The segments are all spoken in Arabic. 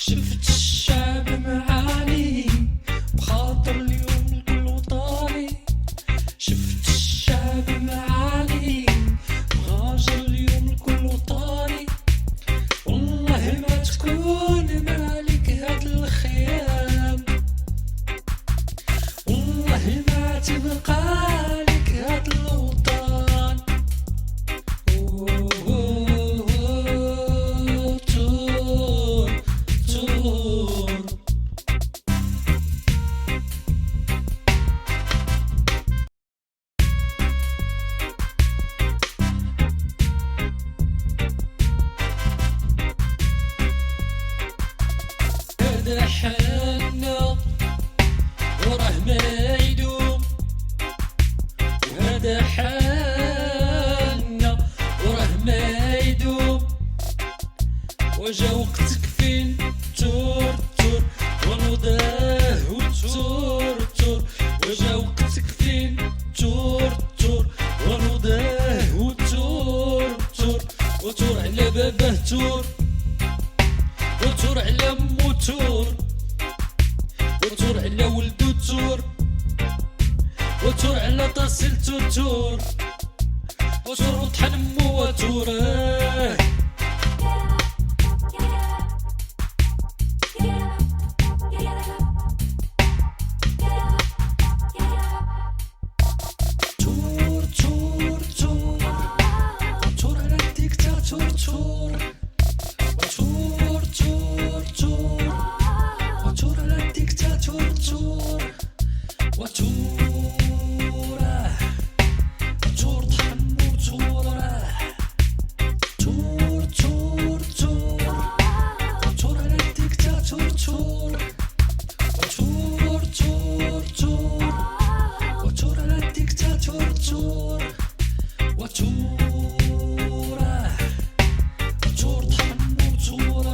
شفت الشعب معاني بخاطر اليوم الكل وطني. شفت الشعب معاني بغاجر اليوم الكل وطني. والله ما تكون مالك هاد الخيام، والله ما تبقى لك هاد الوطن. تور تور هذا حالنا وراه ما يدوم، وهذا حالنا وراه ما يدوم. وجا وقتك فين تور تور ونوضاه وتور تور. وجا وقتك فين تور تور ونوضاه وتور تور. وتور على بابه تور، وتور على امو تور، وتور على ولدو تور، وتور على طاسلتو تور. وتور وطحن امو وتور. تور تور تور تور على الديكتاتور تور. وتور تور تور وتور على الديكتاتور تور. وتور تور طحنو تور. تور تور تور وتور على الديكتاتور تور. وتور تور تور وتور على الديكتاتور تور. وتور تور طحنو تور.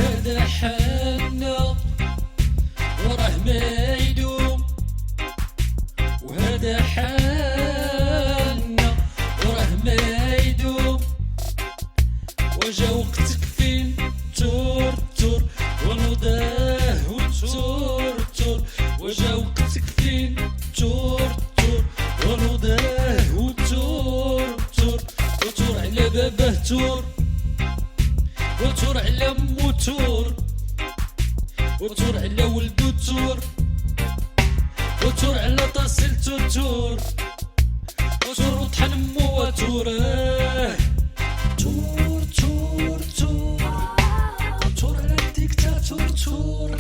هذا حالنا وراه ما يدوم، وهذا حالنا وراه ما يدوم. وجا وقتك فين تور تور ونوضاه وتور تور. وجا وقتك فين تور تور ونوضاه وتور تور. وتور على بابه تور، وتور على امو تور، وتور على ولدو تور، وتور على طاسلتو تور. وتور وطحن امو وتور. تور تور تور وتور على الديكتاتور تور.